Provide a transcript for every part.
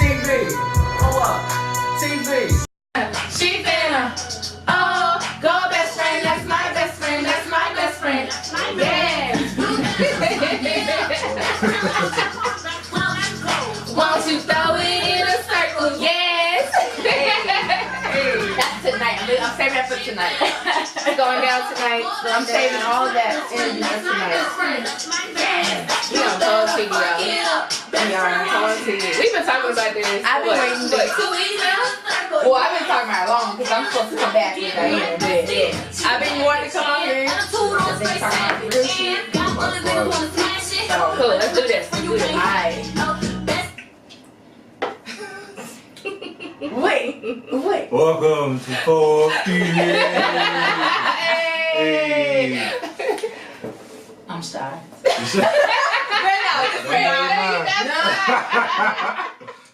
TV. Hold up. TV. She finna, oh, go best friend, that's my best friend, that's my best friend. Yeah. Won't you throw it in a circle? Yes. That's tonight. I'm saving that for tonight. It's going down tonight. So I'm saving all that energy for tonight. We on Toll TV, y'all. We are on Toll TV. We've been talking about this. I've been waiting for 2 weeks now. Well, I've been talking about it long because I'm supposed to come back with that. Yeah. I've been wanting to come on here. I've been talking about the real shit. So cool. Let's do this. Let's do this. Alright. Wait. Welcome to 4 Hey. I'm shy.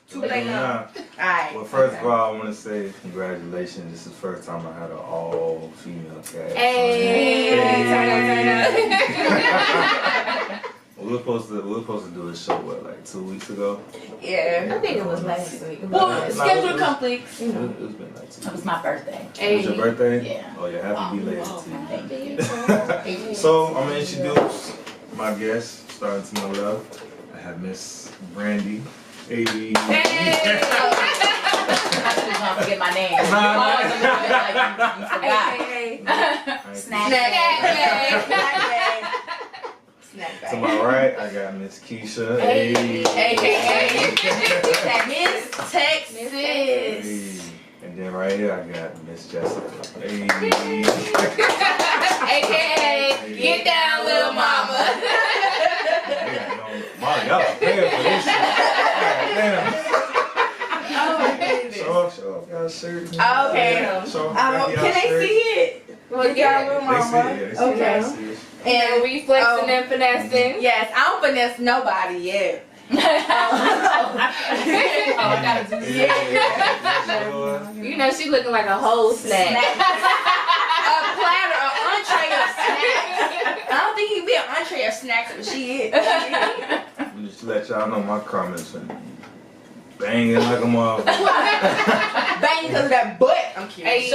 Too late now. Alright. Well, first of all, I want to say congratulations. This is the first time I had an all-female cast. Hey. Turn up. We were supposed to do a show like 2 weeks ago. Yeah, I think it was last week. Well, schedule complete. It's been like 2 weeks. That was my birthday. It was your birthday? Yeah. Oh yeah, happy belated Thank you. So I'm gonna introduce my guest, starting to my left. I have Miss Brandy. Hey. I should not forget my name. You forgot. To my right, I got Miss Keisha. Hey. Miss Texas. Hey. And then right here, I got Miss Jessica. Hey. AKA, get down, little mama. Mom, y'all paying for this shit. Damn. Show off y'all shirt. Okay. Can they see it? Well, y'all little mama. Okay. And we flexing and finessing. Yes, I don't finesse nobody yet. You know, she looking like a whole snack. A platter, an entree of snacks. I don't think he'd be an entree of snacks, but she is. Just to let y'all know, my comments been banging like a motherfucker. Banging because of that butt. I'm kidding.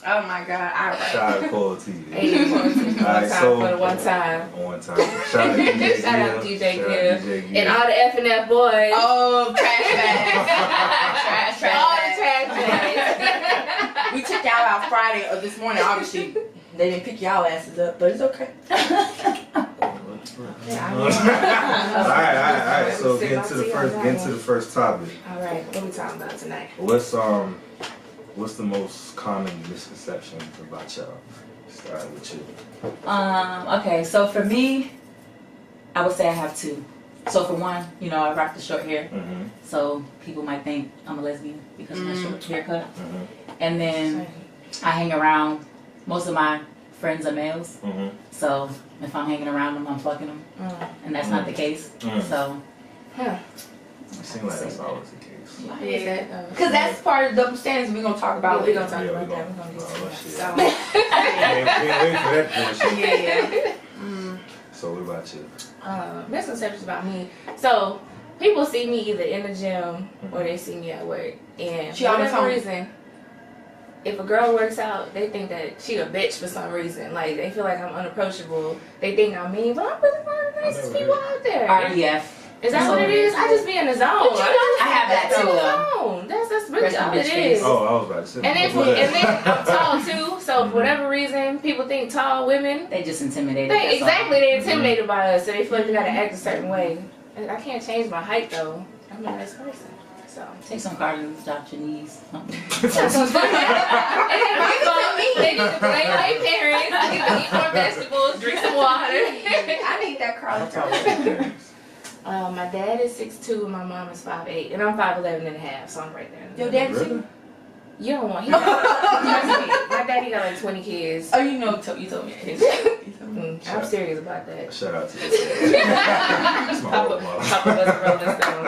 Oh my God! All right. Shout out Cold TV. Alright, so for the one time. Shout out DJ Shout out DJ Gibb. And all the F&F boys. Oh, trash bags. All the trash bags. We took y'all out Friday of this morning. Obviously, they didn't pick y'all asses up, but it's okay. Alright. So get into the first topic. Alright, what are we talking about tonight? What's the most common misconception about y'all? Start with you. Okay, so for me, I would say I have two. So for one, you know, I rock the short hair. Mm-hmm. So people might think I'm a lesbian because of my short haircut. Mm-hmm. And then I hang around, most of my friends are males. Mm-hmm. So if I'm hanging around them, I'm fucking them. And that's not the case. So. It seems like that's always the case. Yeah, because that's part of the double standards we're gonna talk about. We're gonna talk about that. We're gonna get to that. So. Yeah. So what about you? Misconceptions about me. So people see me either in the gym or they see me at work, and for whatever reason, if a girl works out, they think that she a bitch for some reason. Like they feel like I'm unapproachable. They think I'm mean, but I'm really one of the nicest people out there. REF. Is that what it is? I just be in the zone. I have that too. That's really all it is. Oh, I was about to say. And then I'm tall too, so for whatever reason, people think tall women. They just intimidated. They're intimidated by us, so they feel like they gotta act a certain way. And I can't change my height though. I'm a nice person. So take some cardio, drop your knees. They need to blame their parents. They need to eat more vegetables, drink some water. I need that cardio. My dad is 6'2" and my mom is 5'8", and I'm 5'11 and a half, so I'm right there. Your dad too? You don't want him. My daddy got like 20 kids. Oh, you know, you told me. I'm serious about that. Shout out to you. Papa wasn't rolling this down.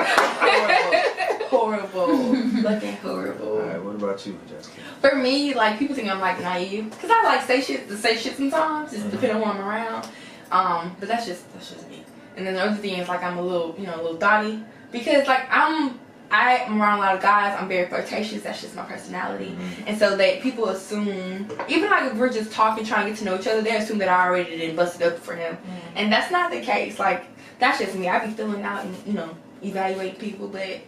Horrible. fucking horrible. Alright, what about you, Jessica? For me, like, people think I'm like naive, cause I like say shit sometimes, just depending on who I'm around. But that's just me. And then the other thing is like I'm a little thotty, because like I'm around a lot of guys. I'm very flirtatious. That's just my personality. And so that people assume, even like if we're just talking, trying to get to know each other, they assume that I already did busted up for him. And that's not the case. Like, that's just me. I be filling out and evaluating people, but.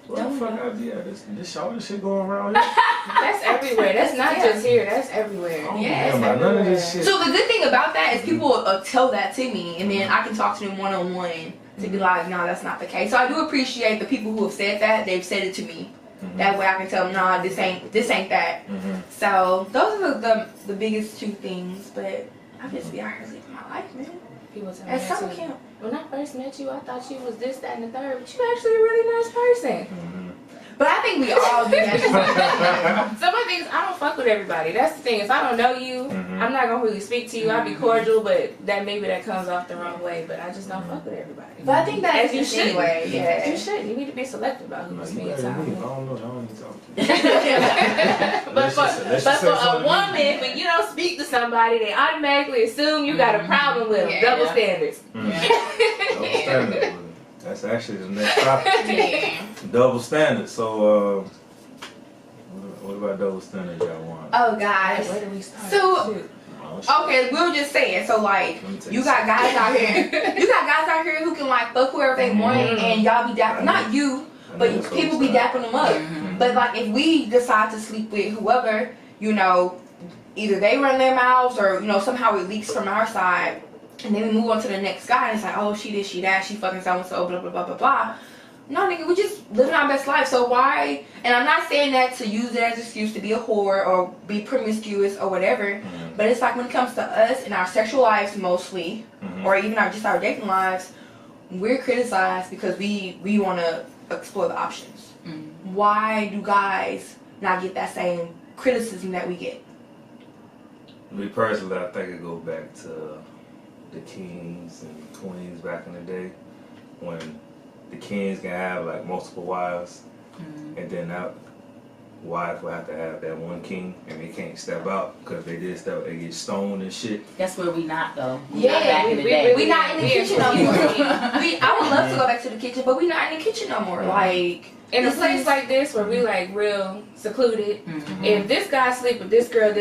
What the fuck idea? This all this shit going around here? That's everywhere. That's not just here. That's everywhere. Yeah, none of this shit. So the good thing about that is people tell that to me, and then I can talk to them one-on-one to be like, no, that's not the case. So I do appreciate the people who have said that. They've said it to me. That way I can tell them, nah, this ain't that. So those are the biggest two things. But I just be out here living my life, man. People tell me At that summer too. camp. When I first met you, I thought you was this, that, and the third, but you actually a really nice person. But I think we all do that. Some of the things, I don't fuck with everybody. That's the thing. If I don't know you, I'm not gonna really speak to you. I'll be cordial, but that comes off the wrong way. But I just don't fuck with everybody. But I think that's as you should. Anyway, yeah. You shouldn't. You need to be selective about who you spend time I with. don't know. I don't need to talk to you. But for a woman, woman, when you don't speak to somebody, they automatically assume you got a problem with them. Double standards. Double standards. That's actually the next topic. Double standards. So, what about double standards y'all want? Oh, guys. Where do we start? So, okay, we were just saying. So, like, you got guys out here. You got guys out here who can like fuck whoever they want, and y'all be dapping. Not you, but people be dapping them up. But like, if we decide to sleep with whoever, either they run their mouths or somehow it leaks from our side. And then we move on to the next guy, and it's like, oh, she this, she that, she fucking so-and-so, blah, blah, blah, blah, blah. No, nigga, we just living our best life. So why? And I'm not saying that to use it as an excuse to be a whore or be promiscuous or whatever. But it's like when it comes to us in our sexual lives mostly, or even our dating lives, we're criticized because we want to explore the options. Why do guys not get that same criticism that we get? Me personally, I think it goes back to the kings and queens back in the day, when the kings can have like multiple wives, and then that wife will have to have that one king, and they can't step out because they did step, they get stoned and shit. That's where we not though. Yeah, we not in the kitchen no more. I I would love to go back to the kitchen, but we not in the kitchen no more. Like in a place like this where we like real secluded, if this guy sleep with this girl,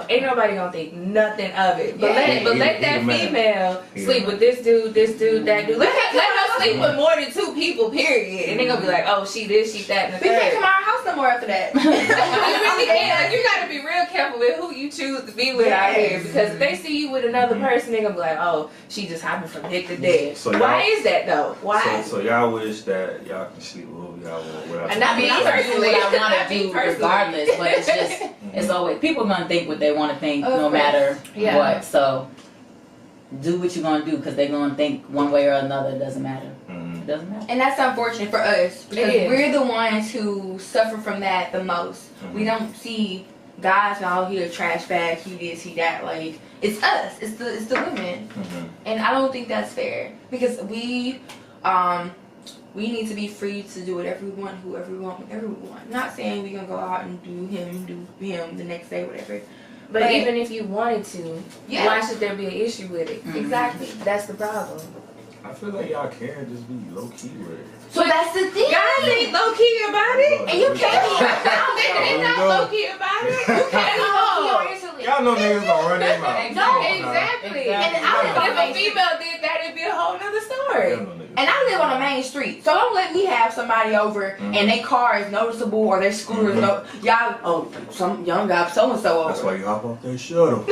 ain't nobody gonna think nothing of it. But let that female sleep with this dude, that dude. Let her sleep with more than two people, period. And they gonna be like, oh, she this, she that, and the we third. can't come out of our house no more after that. You really can't. Like, you gotta be real careful with who you choose to be with out here, because if they see you with another person, they gonna be like, oh, she just hopping from dick to dick. So why is that though? Why? So y'all wish that y'all can sleep with who y'all want without. And I mean, I'm gonna do what I want to do personally. regardless, but it's just it's always people gonna think what they want to think no matter Yeah. what. So do what you're gonna do because they're gonna think one way or another. It doesn't matter. It doesn't matter. And that's unfortunate for us because we're the ones who suffer from that the most. We don't see guys out here trash bag, he this, he that. Like, it's us. It's the women. And I don't think that's fair because we need to be free to do whatever we want, whoever we want, whenever we want. Not saying we're gonna go out and do him the next day, whatever. But even if you wanted to, why should there be an issue with it? Exactly. That's the problem. I feel like y'all can just be low key with it. So that's the thing. Guys ain't low key about it. And you can't They're not low key about it. You can't be low key on Italy. Y'all know niggas gonna run their mouth. No, exactly. And if a female did that, it'd be a whole nother story. And I live on a main street, so don't let me have somebody over and their car is noticeable or their scooter is some young guy so and so over. That's why you hop off that shuttle.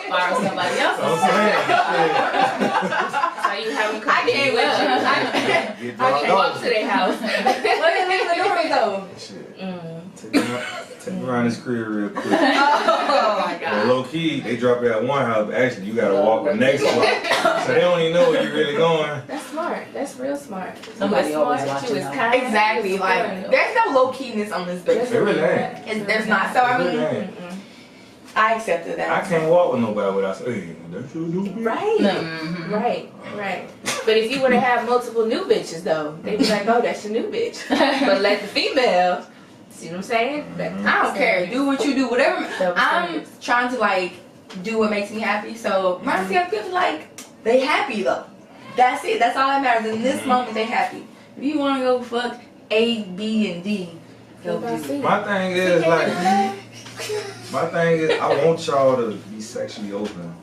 Borrow somebody else. I'm saying. So you have them come I can't with you. I can't go to their house. Look at me, the door though. Shit. Take me around this crib real quick. Oh my But god. low key, they drop you at one house, but actually you gotta walk the next block. So they don't even know where you're really going. That's smart. That's real smart. Somebody You always smart, watching you is out. kind. Exactly. Like there's no low keyness on this bitch. It really ain't. There's not. So I mean, I accepted that. I can't walk with nobody without saying, hey, that's your new bitch. Right. Mhm. Right. But if you were to have multiple new bitches, though, they'd be like, oh, that's your new bitch. But let the female, see what I'm saying? I don't care. Do what you do. Whatever. Double I'm standards. trying to like do what makes me happy. So my people like they happy though. That's it. That's all that matters. In this moment, they happy. If you want to go fuck A, B, and D, go do it. My thing is I want y'all to be sexually open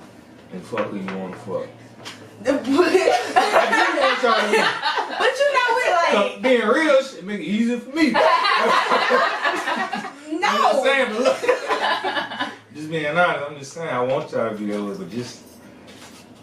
and fuck who you want to fuck. I want y'all to be. But you know what? Like, So being real shit make it easier for me. I'm just no. saying, but look. Just being honest, I'm just saying I want y'all to be that way, but just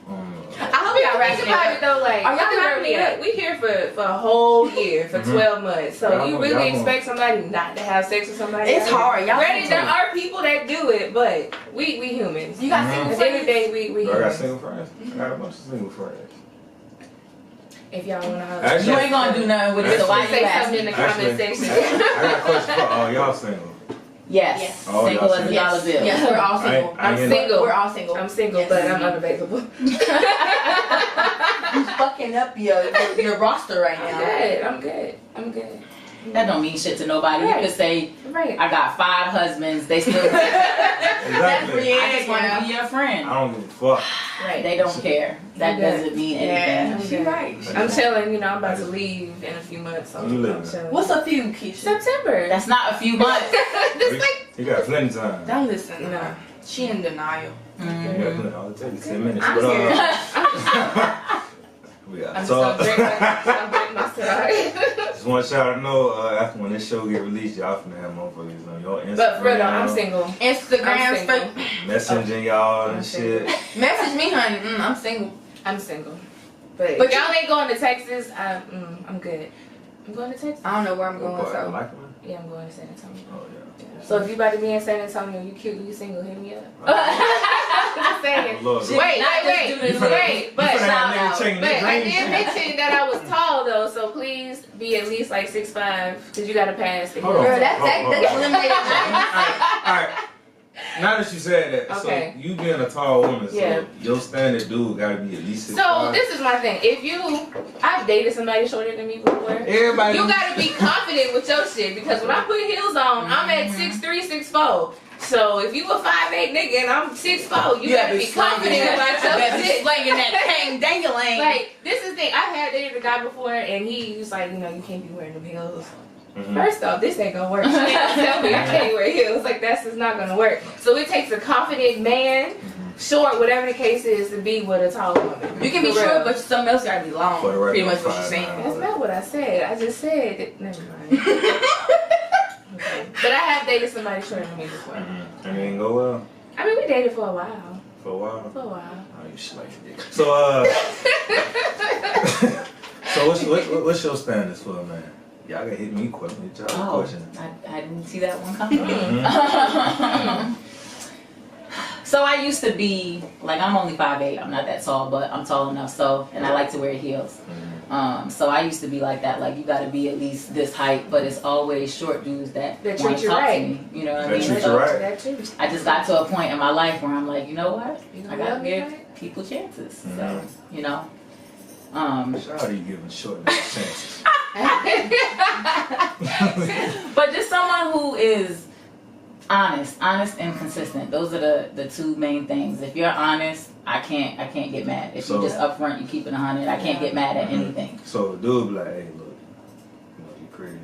I hope y'all Think wrapping about it it up. though, like, Are y'all think about wrapping it, it up? like, we here for a whole year, for 12 months. So Y'all you gonna- really y'all gonna- expect somebody not to have sex with somebody It's else? hard. Y'all Granted, there are people that do it, but we humans. You got Mhm. single At the end of the friends? day, we I got humans. single friends. I got a bunch of single friends. If y'all want to Actually- You ain't gonna do nothing with it, so why you say something in asking? the comment section. I got a question for all y'all single. Yes. Yes. Oh, Single y'all as a single. dollar bill. Yes, we're all single. I I'm ain't- single. We're all single. I'm single, Yes. but I'm unavailable. You fucking up your roster right now. I'm good. That don't mean shit to nobody. Right. You could say, Right. I got 5 husbands, they still Exactly. I just want to be your friend. I don't give a fuck. Right. They don't care. That Okay. doesn't mean Yeah, anything. she right. I'm chilling, I'm about to leave in a few months. So You I'm living? chilling. What's up for you, Keisha? September? That's not a few months. You got plenty of time. Don't listen. No. She in denial. You got plenty. I'll take you 10 minutes. I'm But, serious. we got I'm to just gonna talk. drink myself. Just want y'all to know after when this show get released, y'all finna have motherfuckers on your Instagram. But for real though, I'm single. Instagram, I'm single. Messaging y'all and I'm shit. message me, honey. I'm single. I'm single. But But if y'all ain't going to Texas, I'm good. I'm going to Texas. I don't know where I'm going, What, so. like them? Yeah, I'm going to San Antonio. Oh, yeah. So if you about to be in San Antonio, you cute, you single, hit me up. Oh, Just saying. Lord. Wait, Not just do this wait. But You finna have shout niggas out. checking But their I dreams. did mention that I was tall though, so please be at least like 6'5", because you gotta pass the Hold on. Girl, that's Hold on. eliminated. Alright. Now that you said that, Okay. so you being a tall woman, so Yeah. your standard dude gotta be at least 6'5". So this is my thing. I've dated somebody shorter than me before. Everybody. You gotta be confident with your shit because when I put heels on, I'm at 6'3", 6'4". So if you a 5'8" nigga and I'm 6'4", you gotta be confident about your shit. Slanging that tang dangling. Like this is the thing. I had dated a guy before and he was like, you can't be wearing them heels. Mhm. First off, this ain't gonna work. She ain't gonna tell me I can't wear heels. Like that's just not gonna work. So it takes a confident man, short, whatever the case is, to be with a tall woman. you can be For real. short, but something else gotta be long. For the record, Pretty much what 5'9". she's saying. That's not what I said. I just said that. Never mind. Okay. But I have dated somebody shorter than me before. Mhm. And it didn't go well I mean, we dated for a while. for a while. For a while. Oh, you slay dick. So so what's your standards for a man? Y'all gotta hit me question. Y'all Oh, question. I didn't see that one coming. Mhm. So I used to be, like, I'm only 5'8", I'm not that tall, but I'm tall enough, so, and I like to wear heels. So I used to be like that, like, you gotta be at least this height, but it's always short dudes that That wanna treat you talk right. to me, you know what I That mean? treat you So right. That too. I just got to a point in my life where I'm like, you know what? You I gonna gotta love me give right? people chances, so, Mhm. you know. Shout out to you giving short niggas chances. But just someone who is honest and consistent. Those are the two main things. If you're honest, I can't get mad. If So- you're just upfront, you keep it 100. I can't get mad at anything. So dude be like, hey, look, you pretty,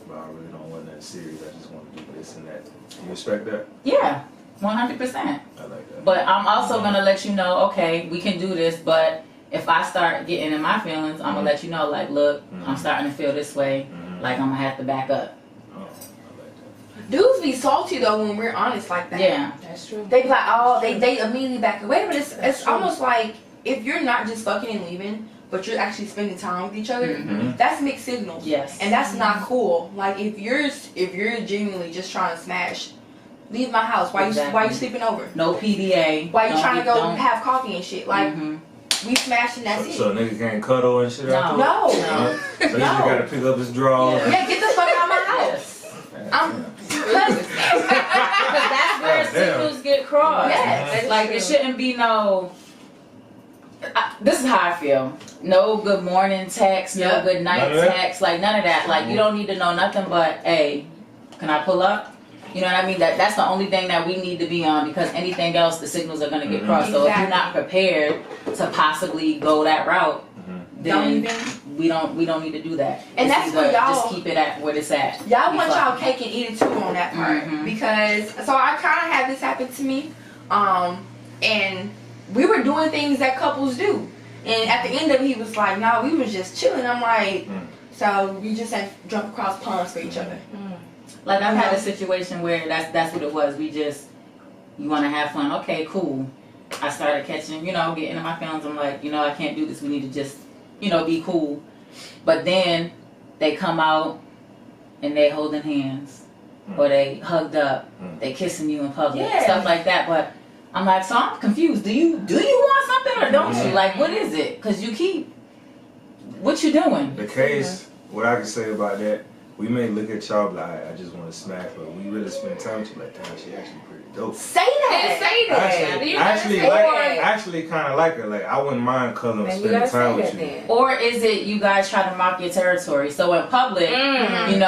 but I really don't want that serious. I just want to do this and that. You respect that? Yeah, 100%. I like that. But I'm also gonna let you know, okay, we can do this, but if I start getting in my feelings, I'm gonna let you know, like, look, I'm starting to feel this way. Like, I'm gonna have to back up. Oh, I like that. Dudes be salty though when we're honest like that. Yeah. That's true. They be like, oh, they immediately back away. But it's That's true. almost like if you're not just fucking and leaving, but you're actually spending time with each other, Mhm. that's mixed signals. Yes. And that's not cool. Like if you're genuinely just trying to smash, leave my house. Why you Exactly. sleeping over? No PDA. Why you Don't trying to go don't- have coffee and shit? Like Mhm. we smashing, that's it. So niggas can't cuddle and shit No. after? No. So he just No. gotta pick up his drawers. Yeah, get the fuck out of my house. Yes. I'm Because that's where God damn. signals get crossed. Yes. Like it shouldn't be no. This is how I feel. No good morning text, no Yep. good night text, like none of that. Like you don't need to know nothing but, hey, can I pull up? You know what I mean? That's the only thing that we need to be on, because anything else, the signals are gonna get crossed. So if you're not prepared to possibly go that route, then we don't need to do that. And It's that's either what y'all- just keep it at what it's at. Y'all Be want fine. y'all cake and eat it too on that part. Because, so I kind of had this happen to me. And we were doing things that couples do. And at the end of it, he was like, no, we was just chilling. I'm like, so we just had drunk across ponds for each other. Like I've had a situation where that's what it was. You want to have fun. Okay, cool. I started catching, getting in my feelings. I'm like, I can't do this. We need to just, be cool. But then they come out and they holding hands, or they hugged up, they kissing you in public, stuff like that. But I'm like, so I'm confused. Do you want something or don't you? Like, what is it? Because you keep, what you doing? The case, what I can say about that, we may look at y'all like, I just want to smack her. We really spend time with you, like, damn, she actually pretty dope. Say that. Say that. Actually kind of like her. Like, I wouldn't mind cuddling and spending time with you. Then. Or is it you guys try to mark your territory? So in public, you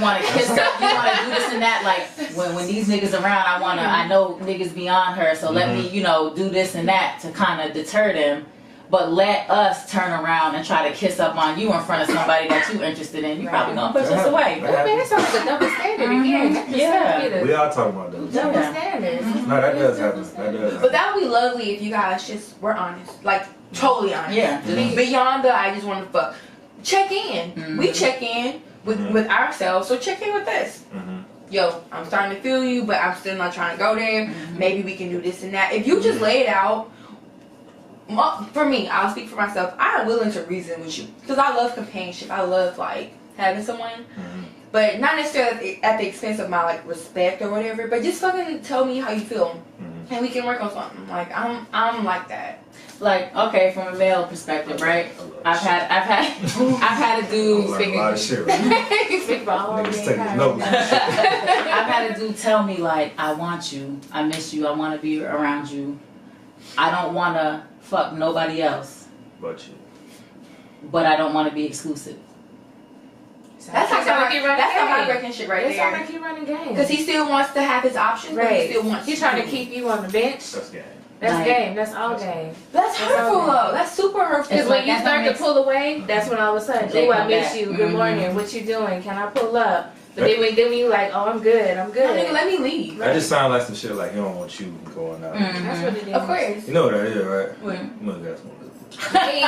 wanna kiss up, you wanna do this and that. Like when these niggas around, I know niggas beyond her, so let me do this and that to kind of deter them. But let us turn around and try to kiss up on you in front of somebody that you interested in. You probably gonna push us away. Oh, man, that sounds like a double standard again. Yeah. We all talking about those. Double standards. No, that does happen. But that would be lovely if you guys just were honest. Like, totally honest. Yeah. Beyond the I just want to fuck. Check in. We check in with ourselves, so check in with us. Yo, I'm starting to feel you, but I'm still not trying to go there. Maybe we can do this and that. If you just lay it out, for me, I'll speak for myself. I'm willing to reason with you because I love companionship. I love like having someone, but not necessarily at the expense of my like respect or whatever. But just fucking tell me how you feel, and we can work on something. Like I'm like that. Like, okay, from a male perspective, right? I've had a dude A lot of shit, right? Niggas taking notes. I've had a dude tell me like, I want you, I miss you, I want to be around you. I don't want to fuck nobody else, But you. but I don't want to be exclusive. That's some heartbreaking shit right It sounds there. like he running game. Because he still wants to have his options, but he still wants. He's trying to keep you on the bench. That's game. That's Like, game. That's all game. That's hurtful though. That's super hurtful. Because It's when like you that start to makes- pull away, that's when all of a sudden, They oh, I come miss back. you. Good morning. What you doing? Can I pull up? But then when you like, oh, I'm good. I'm No, good. nigga, let me leave. That just sounds like some shit like he don't want you going out. That's what it is. Of course. You know what that is, right? What? You know that's one. Hey.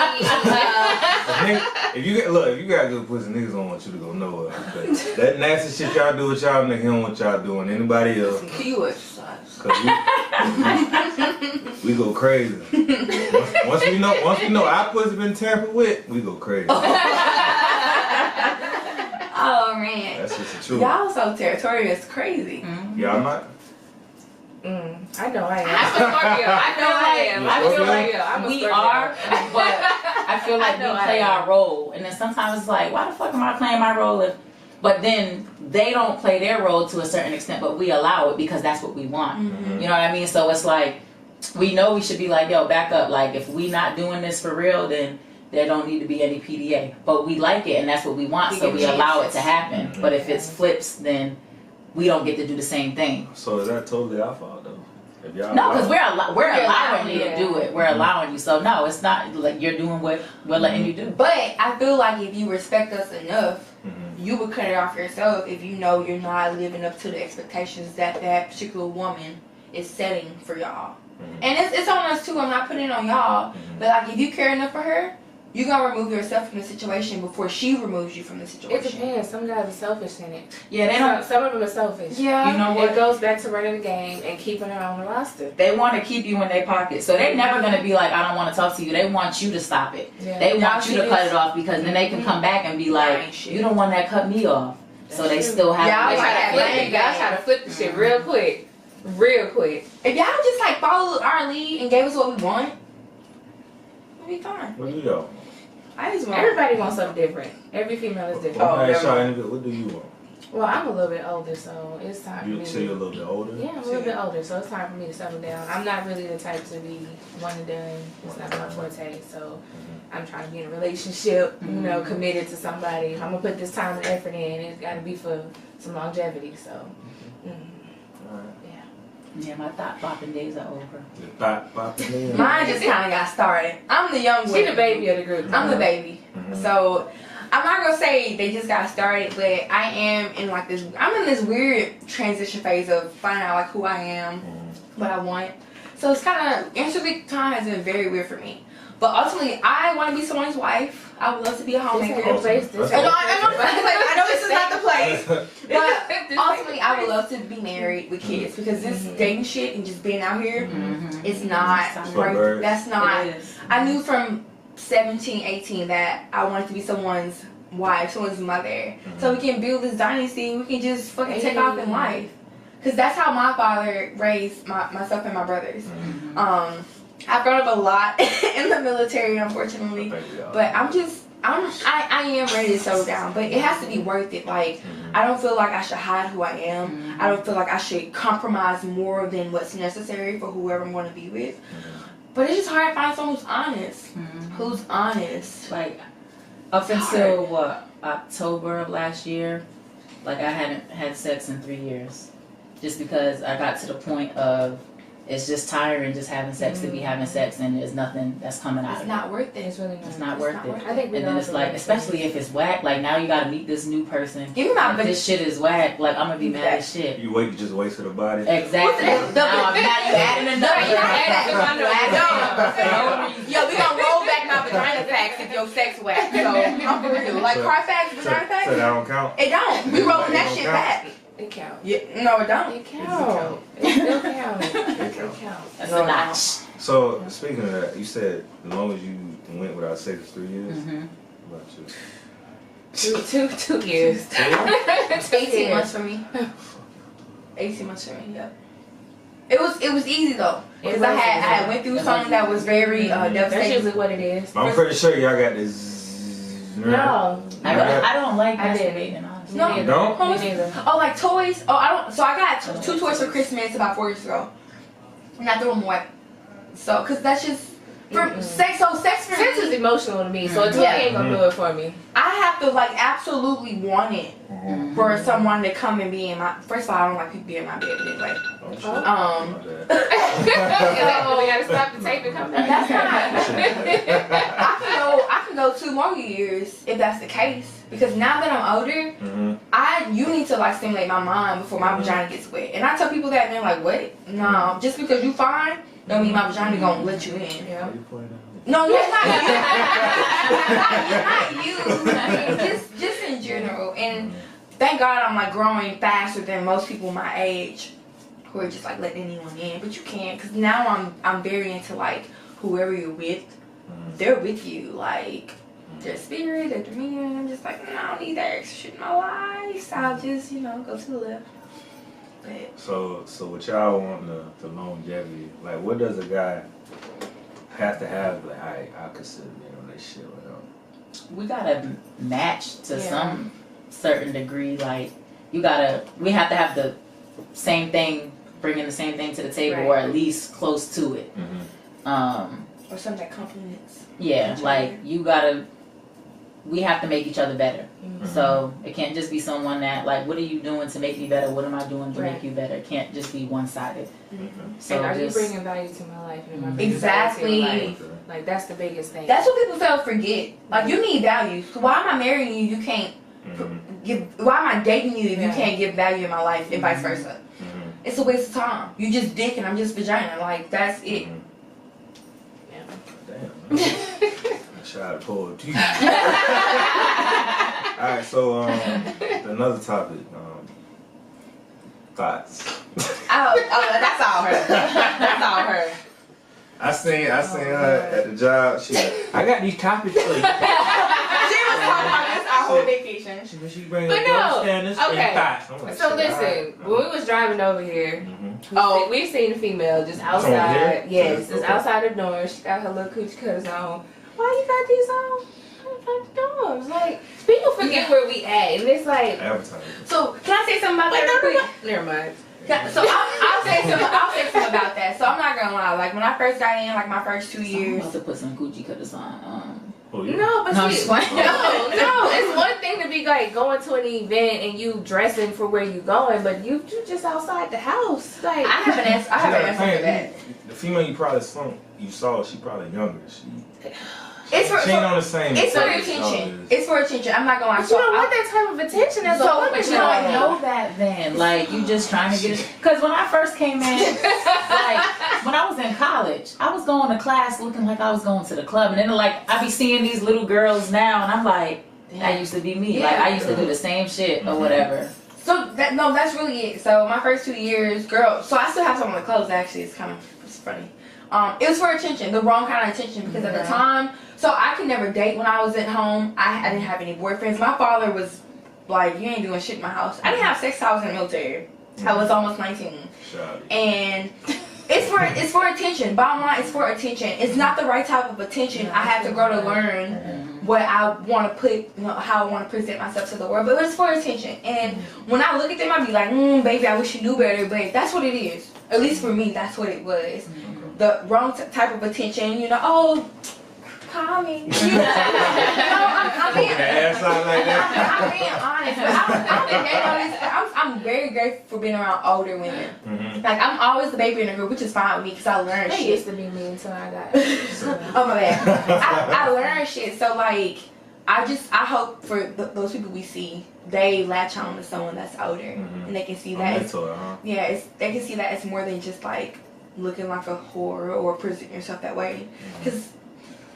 If you got good pussy, niggas don't want you to go nowhere. But that nasty shit y'all do with y'all nigga, he don't want y'all doing anybody else. Keyword exercise. Cause we go crazy. Once we know our pussy been tampered with, we go crazy. Oh man. That's just the truth. Y'all so territorial. It's crazy. Y'all not? I know I am. I'm a Scorpio. I know I am. I feel Scorpio? like I'm a we Scorpio. are, but I feel like I know we I play am. our role, and then sometimes it's like, why the fuck am I playing my role if? But then they don't play their role to a certain extent, but we allow it because that's what we want. You know what I mean? So it's like we know we should be like, yo, back up. Like if we not doing this for real, then there don't need to be any PDA. But we like it, and that's what we want, so we allow it to happen. But if it's flips, then we don't get to do the same thing. So is that totally our fault though? If y'all No, because allow- we're allowing you yeah. to do it. We're allowing you. So no, it's not like you're doing what we're letting you do. But I feel like if you respect us enough, you would cut it off yourself if you know you're not living up to the expectations that that particular woman is setting for y'all. And it's on us too. I'm not putting it on y'all. But like if you care enough for her, you're gonna remove yourself from the situation before she removes you from the It situation. depends. Some guys are selfish in it. Yeah, they don't. Some of them are selfish. Yeah. You know It what? goes back to running the game and keeping her on the roster. They want to keep you in their pocket, so they're never gonna be like, I don't want to talk to you. They want you to stop it. Yeah. They Y'all want you see to cut this? it off because then they can come back and be like, ain't shit. you don't want that cut me off. So they still have. Y'all They like try that to flip blame it. Y'all try to flip the shit real quick. Real quick. If y'all just like followed our lead and gave us what we want, we'll be fine. What do y'all want? I just want Everybody wants something different. Every female is different. Oh, What never mind. do you want? Well, I'm a little bit older, so it's time for me. You say you're a little bit older? Yeah, I'm a little bit older, so it's time for me to settle down. I'm not really the type to be one and done. It's not my forte, so I'm trying to be in a relationship, you know, committed to somebody. I'm gonna put this time and effort in. It's got to be for some longevity, so. Alright. Yeah, my thought bopping days are over. The thought popping in. Mine just kind of got started. I'm the young one. She the baby of the group. I'm the baby. So I'm not gonna say they just got started, but I am in like this. I'm in this weird transition phase of finding out like who I am, what I want. So it's kind of initially time has been very weird for me. But ultimately, I want to be someone's wife. I would love to be a homemaker. This ain't the place. I know this is not the place. But ultimately, I would love to be married with kids because this dating shit and just being out here is not right. That's not. I knew from 17, 18 that I wanted to be someone's wife, someone's mother, so we can build this dynasty. We can just fucking take off in life. Because that's how my father raised myself and my brothers. I've grown up a lot in the military, unfortunately, but I am ready to settle down, but it has to be worth it. Like, I don't feel like I should hide who I am. I don't feel like I should compromise more than what's necessary for whoever I'm going to be with. But it's just hard to find someone who's honest. Who's honest. Like, up until what, October of last year, like I hadn't had sex in 3 years. Just because I got to the point of it's just tiring just having sex to be having sex and there's nothing that's coming out of it. It's not worth it. It's really not. It's not worth it. I think and then it's like, especially if it's whack, like now you gotta meet this new person. Give me my if this shit is whack, like I'm gonna be mad as shit. You just wasted a body. Exactly. Now you adding another. Yo, we gonna roll back my vagina facts if your sex whack. So I'm for real. Like car facts, vagina facts. So that don't count? It don't. We rolling that shit back. It counts. Yeah, no, it don't. It counts. It still counts. It counts. That's a notch. So speaking of that, you said as long as you went without sex for 3 years. What about you? 2 years. 18 months for me. 18 months for me. Yeah. It was easy though because I had went through something that was very That's devastating. usually what it is. I'm pretty sure y'all got this. No. I don't like I didn't. masturbating, honestly. No, You don't? Me neither. Oh, like toys? Oh, I don't. So I got 2 toys for Christmas about 4 years ago. And I threw them away. So, cause that's just for sex. So sex for Sex me, is emotional to me, so a toy ain't gonna do it for me. I have to like absolutely want it for someone to come and be in my. First of all, I don't like people being in my bed anyway. Oh, shit. My bad. We gotta stop the tape and come back. That's not. I can go 2 more years if that's the case. Because now that I'm older, you need to like stimulate my mind before my vagina gets wet. And I tell people that and they're like, what? No, just because you fine, don't mean my vagina gonna let you in. Yeah. No, not you. Just in general. And thank God I'm like growing faster than most people my age who are just like letting anyone in. But you can't, because now I'm very into like whoever you're with, they're with you. Like their spirit, their demeanor. And I'm just like, no, I don't need that extra shit in my life. So I'll just, go to the left. But So with y'all wanting the longevity, like what does a guy have to have? Like, I consider being in a relationship with him. We gotta match to some certain degree. Like we have to have the same thing, bringing the same thing to the table, or at least close to it. or something that compliments. Yeah, like we have to make each other better. So it can't just be someone that like, what are you doing to make me better? What am I doing to make you better? It can't just be one-sided. So and are you bringing value to my life? And am I bringing Exactly. value to your life? Like that's the biggest thing. That's what people fail to forget. Like you need value. So why am I marrying you? You can't give. Why am I dating you if you can't give value in my life and vice versa? It's a waste of time. You just dick and I'm just vagina. Like that's it. Damn. I tried to pull it to you. Alright, so another topic. Thoughts. Oh, that's all her. That's all her. I seen her at the job. I got these topics for you. She was talking about this our whole vacation. She bring But up no, those standards okay. and thoughts. I'm like, So shit, listen, when we was driving over here, Oh. we seen a female just Over outside. here? Yes, just Okay. outside the door. She got her little coochie cutters on. Why you got these on? Like, people forget where we at, and it's like Advertising. So can I say something about that real quick? Never mind. So I'll say something about that. So I'm not gonna lie. Like when I first got in, like my first 2 I'm years. about to put some Gucci cutters on. Oh, yeah. No, but No, I'm see, just playing. no. It's one thing to be like going to an event and you dressing for where you going, but you just outside the house. Like I have an answer. I have an answer for that. The female you probably saw, she probably younger. It's for She ain't on the same. it's for page attention. as- It's for attention. I'm not gonna lie. But you don't want that type of attention as a So, woman. but you You don't don't know that then. Like, you just trying to get it. Because when I first came in, like, when I was in college, I was going to class looking like I was going to the club. And then, like, I be seeing these little girls now, and I'm like, that used to be me. Like, I used to do the same shit or whatever. So that's really it. So my first 2 years, girl. So I still have some of the clothes. Actually, it's funny. It was for attention, the wrong kind of attention, because at the time, so I could never date when I was at home. I didn't have any boyfriends. My father was like, you ain't doing shit in my house. I didn't have sex till I was in the military. I was almost 19, and it's for attention. Bottom line, it's for attention. It's not the right type of attention. I had to grow to learn what I want to put, you know, how I want to present myself to the world. But it's for attention. And when I look at them, I be like, baby, I wish you knew better. But that's what it is. At least for me, that's what it was. The wrong type of attention. You know, oh, call me. You know, I'm being ass out like that. I'm being honest. But I'm very grateful for being around older women. Like, I'm always the baby in the group, which is fine with me because I learned That shit. used to be me until I got. Oh my bad. I learned shit. So like, I hope for those people we see, they latch on to someone that's older, and they can see that. They can see that it's more than just like looking like a whore or presenting yourself that way, because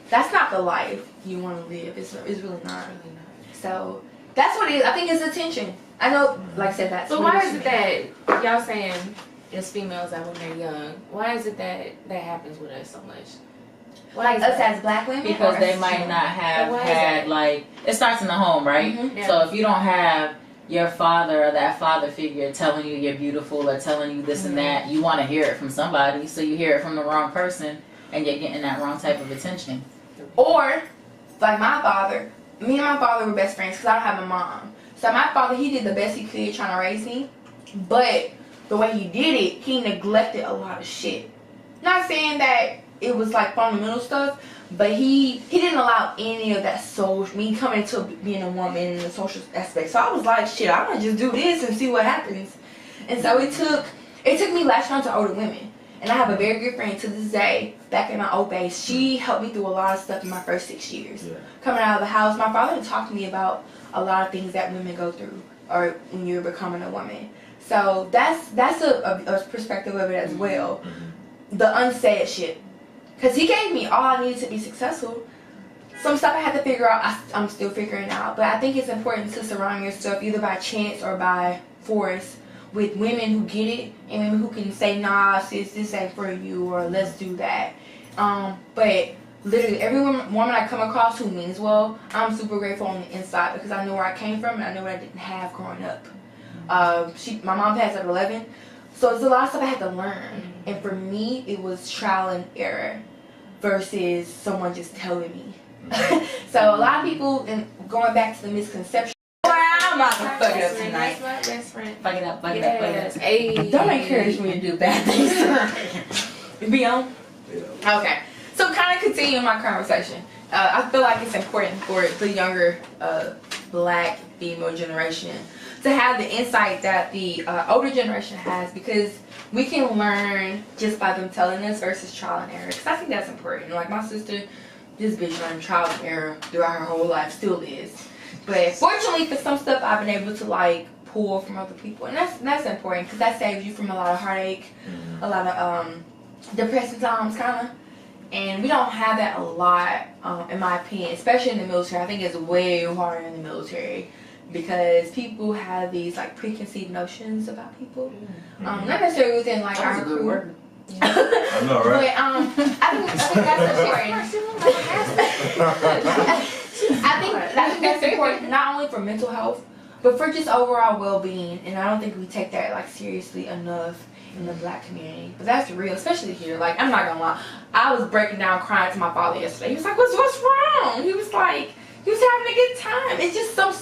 that's not the life you want to live. It's really not. So that's what it is. I think it's attention. I know, like I said, that's. So why is it that y'all saying as females that when they're young, why is it that happens with us so much? Why is us that? as black women? Because or they as might women? not have Why is had, that? like, it starts in the home, right? Yeah. So if you don't have your father or that father figure telling you you're beautiful or telling you this and that, you want to hear it from somebody, so you hear it from the wrong person and you're getting that wrong type of attention. Or, like my father, me and my father were best friends because I don't have a mom. So my father, he did the best he could trying to raise me, but the way he did it, he neglected a lot of shit. Not saying that it was like fundamental stuff, but he didn't allow any of that me coming into being a woman in the social aspect. So I was like, shit, I'm gonna just do this and see what happens. And so it took me latching on to older women. And I have a very good friend to this day, back in my old base. She helped me through a lot of stuff in my first 6 years. Yeah. Coming out of the house, my father talked to me about a lot of things that women go through, or when you're becoming a woman. So that's a perspective of it as well. The unsaid shit. Because he gave me all I needed to be successful. Some stuff I had to figure out, I'm still figuring out. But I think it's important to surround yourself, either by chance or by force, with women who get it, and women who can say, nah, sis, this ain't for you, or let's do that. But literally, every woman I come across who means well, I'm super grateful on the inside, because I know where I came from, and I know what I didn't have growing up. My mom passed at 11, so there's a lot of stuff I had to learn. And for me, it was trial and error versus someone just telling me. So a lot of people, and going back to the misconception, I'm about to fuck it up tonight. That's my best friend. Fuck it up, fuck it up, fuck it up. Hey. Don't encourage me to do bad things. Be on? Okay. So kind of continuing my conversation. I feel like it's important for the younger black female generation to have the insight that the older generation has, because we can learn just by them telling us versus trial and error. Because I think that's important. Like my sister, this bitch learned trial and error throughout her whole life, still is. But fortunately for some stuff, I've been able to like pull from other people, and that's important, because that saves you from a lot of heartache, a lot of depressing times, kind of. And we don't have that a lot, in my opinion, especially in the military. I think it's way harder in the military, because people have these like preconceived notions about people. Not necessarily within like That was our a good crew. word. I know, right? But I think that's important. I think that's important, not only for mental health, but for just overall well-being. And I don't think we take that like seriously enough in the black community. But that's real, especially here. Like, I'm not gonna lie, I was breaking down crying to my father yesterday. He was like, what's wrong? He was like, he was having a good time. It's just some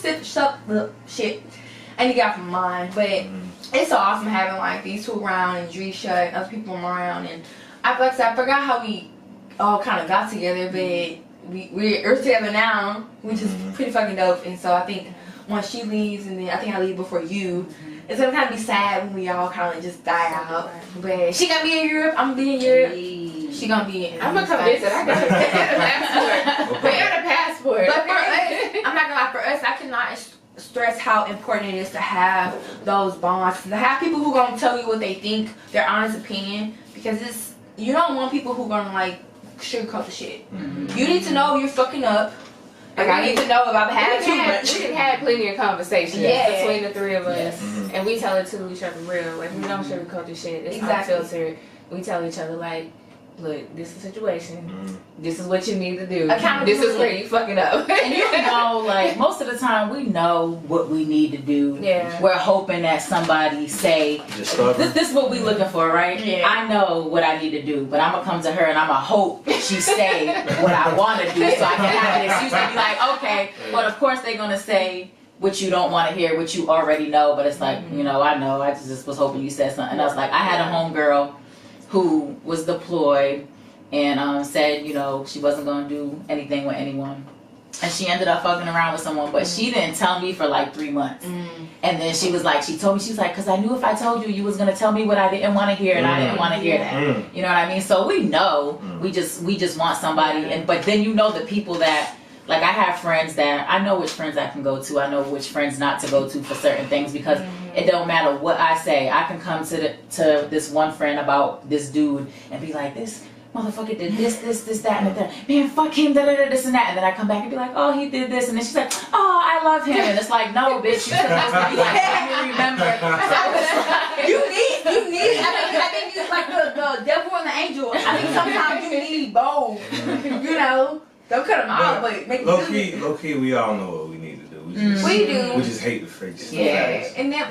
shit. I need to get out from mine. But it's so awesome having like these two around and Drisha and other people around. And I forgot how we all kind of got together, but we're together now, which is pretty fucking dope. And so I think once she leaves, and then I think I leave before you, it's gonna kind of be sad when we all kind of just die out. But she gonna be in Europe, I'm gonna be in Europe. She gonna be in. I'm gonna come visit. I got a passport. We got a passport. But for us, I'm not gonna lie. For us, I cannot stress how important it is to have those bonds, to have people who gonna tell you what they think, their honest opinion, because you don't want people who gonna like sugarcoat the shit. You need to know you're fucking up. Like I need to know if I've had too much. We had plenty of conversations between the three of us, and we tell it to each other real. Like we don't sugarcoat the shit. It's unfiltered. We tell each other like, look, this is the situation. This is what you need to do. This is where you fucking up. And you know, like most of the time, we know what we need to do. Yeah. We're hoping that somebody say, this is what we looking for, right? Yeah. I know what I need to do, but I'm gonna come to her and I'm gonna hope she say what I want to do, so I can have an excuse to be like, okay. But of course, they're gonna say what you don't want to hear, what you already know. But it's like, you know, I know. I just was hoping you said something. And I was like, I had a homegirl who was deployed and said, you know, she wasn't going to do anything with anyone. And she ended up fucking around with someone, but she didn't tell me for like 3 months. And then she was like, she told me, she was like, because I knew if I told you, you was going to tell me what I didn't want to hear, and I didn't want to hear that. You know what I mean? So we know, we just want somebody. But then you know the people that, like I have friends that, I know which friends I can go to. I know which friends not to go to for certain things, because it don't matter what I say. I can come to this one friend about this dude and be like, this motherfucker did this, that, and that. Man, fuck him, this and that. And then I come back and be like, oh, he did this. And then she's like, oh, I love him. And it's like, no, bitch, you're supposed to be like, let me remember. You need. I think it's like the devil and the angel. I think sometimes you need both. You know, don't cut them out, but make low key, we all know what we need to do. We do. We just hate the face. Yeah, and then I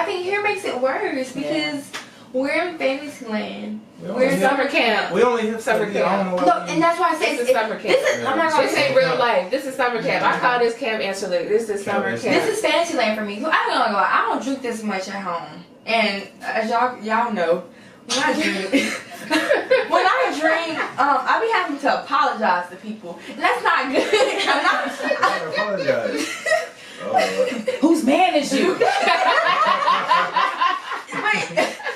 think here makes it worse because we're in Fantasyland. We're in summer camp. We only have summer camp. Look, and that's why I say this is summer camp. I'm not gonna this ain't real life. This is summer camp. I call this Camp Angelique. This is summer camp. This is Fantasyland for me. So I don't know. I don't drink this much at home, and as y'all know, when I drink, I be having to apologize to people. And that's not good. I'm not apologize. Whose man is you?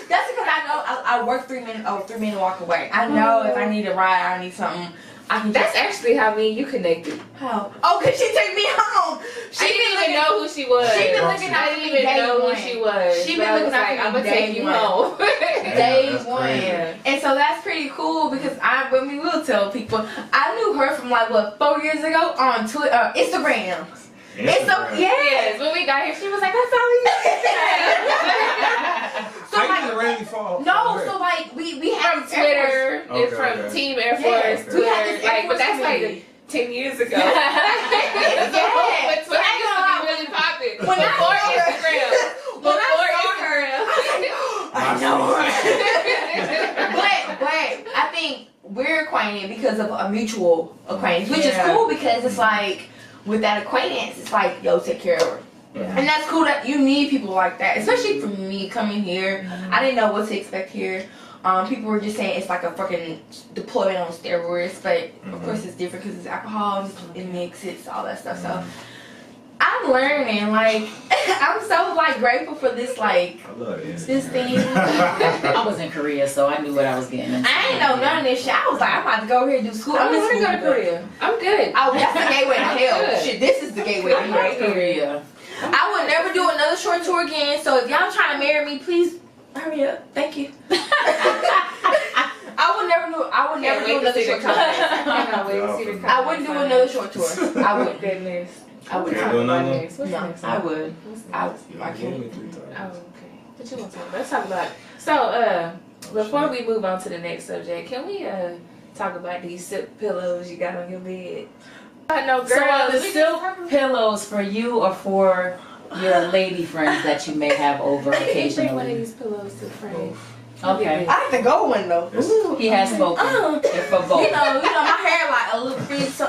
That's because I know I work 3 minute walk away. I know if I need a ride, I need something. I can. That's actually how me and you connected. How? Oh, cause she took me home. She didn't even know who she was. She been looking out for me day one. I didn't even know who she was. She been looking out for me. I'm gonna take you home. Day one. And so that's pretty cool because we will tell people. I knew her from like 4 years ago on Twitter, Instagram. Yes. When we got here, she was like, "That's all you." So so like we had from Twitter, and from Team Air Force Twitter, but that's like 10 years ago. But Twitter used to be really popping before Instagram. I know her. But I think we're acquainted because of a mutual acquaintance, which is cool because it's like. With that acquaintance, it's like, yo, take care of her. And that's cool that you need people like that. Especially for me coming here. I didn't know what to expect here. People were just saying it's like a fucking deployment on steroids. But of course it's different because it's alcohol, it mixes, all that stuff. So I'm learning. Like, I'm so like grateful for this like this thing. I was in Korea, so I knew what I was getting into. I ain't know none of this shit. I was like, I'm about to go over here and do school. I'm going to go to Korea. I'm good. Oh, that's the gateway to hell. Shit, this is the gateway to hell. Korea. I would never do another short tour again. So if y'all trying to marry me, please hurry up. Thank you. I would never do another short tour. I wouldn't do another short tour. I wouldn't. Goodness. I would not. No, I would. I can't. Oh, okay. What you want to talk about? Let's talk about it. So, before we move on to the next subject, can we talk about these silk pillows you got on your bed? No, girls. So are the silk pillows for you or for your lady friends that you may have over occasionally? Bring one of these pillows to friends. Okay. I have to go one though. He has spoken. For both. You know, my hair like a little bit, so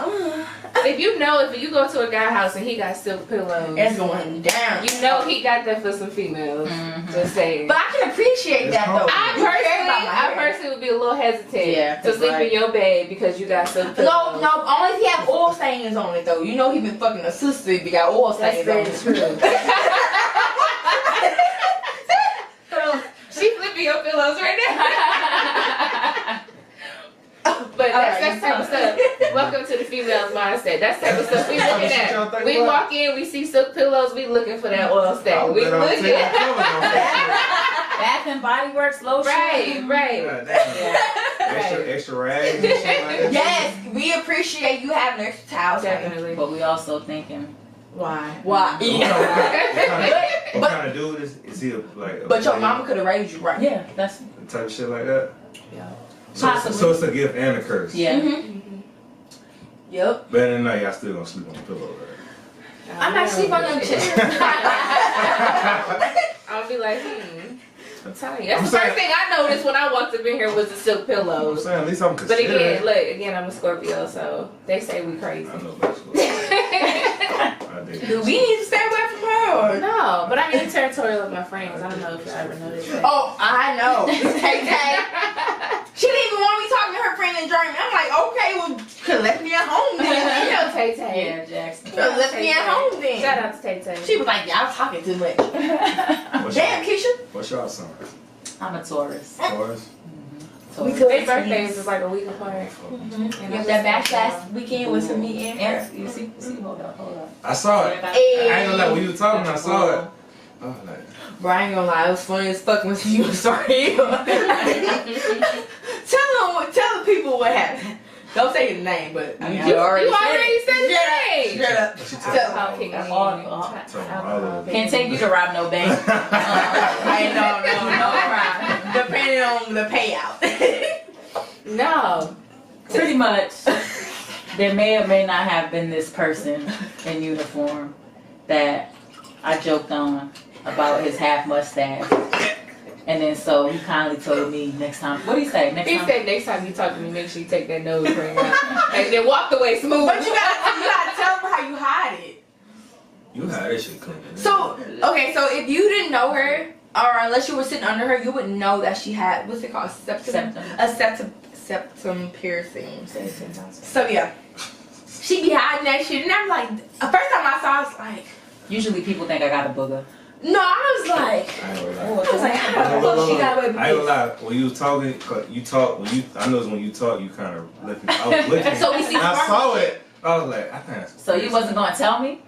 If you go to a guy's house and he got silk pillows, It's going down. you know he got that for some females. Just saying. But I can appreciate that though. I personally would be a little hesitant to sleep in your bed because you got silk pillows. No, only if he have oil stains on it though. You know he been fucking a sister if he got oil stains on it. That's very true. She flipping your pillows right now. But that's that type of stuff. Welcome to the female's mindset. That's the type of stuff we looking at. We walk in, we see silk pillows, we looking for that oil stain. We looking. Bath and Body Works lotion. Right. Extra rags and shit like that. Yes, we appreciate you having extra towels. Definitely. But we also thinking, Why? Why? What kind of dude is he? But your mama could have raised you right. yeah, that's type of shit like that. Yeah. So it's a gift and a curse. yeah. Yep. But in the night, y'all still gonna sleep on the pillow, right? I'm not sleeping on them chairs. I'll be like, I'm telling you. That's the first thing I noticed when I walked up in here was the silk I'm pillows. saying, at least I'm But considering. again, I'm a Scorpio, so they say we crazy. I know about Scorpio. I dig Do it. we need to stay away from her? Or? No, but I get territorial with my friends. I don't know if you ever noticed that. Oh, I know. Tay. She didn't even want me talking to her friend in German. I'm like, okay, well, could left me at home You then. know Tay Tay. Yeah, Jackson. Could left me at home then. Shout out to Tay Tay. She was like, y'all talking too much. What's Damn, your- Keisha. What's y'all son? I'm a Taurus. Taurus? Their birthdays is like a week apart. Yep, that backlash weekend was for me and her. And you see, hold up. I saw it. Hey. I ain't gonna lie, when you were talking, I saw it. I was like, Bro, I ain't gonna lie, it was funny as fuck when you was sorry. Tell the people what happened. Don't say his name, but I mean, You already said his name. Straight up. what she Tell talking Talking about? Can't take you to rob no bank. no crime. Depending on the payout. No. Pretty much. There may or may not have been this person in uniform that I joked on about his half mustache. And then so he kindly told me next time. What did he say? He said next time you talk to me, make sure you take that nose ring out. And then walked away smooth. But you gotta tell them how you hide it. You had that shit clean. So, okay, so if you didn't know her, or unless you were sitting under her, you wouldn't know that she had, what's it called? Septum piercing. So yeah, she be hiding that shit, and I'm like, the first time I saw, I was like, usually people think I got a booger. no, I was like, I ain't gonna lie. how the fuck she got away with I ain't gonna this? lie, when you was talking, I know when you talk, you kind of looking, I was looking, So we see and I sparkles. saw it, I was like, I think that's So you wasn't gonna tell me?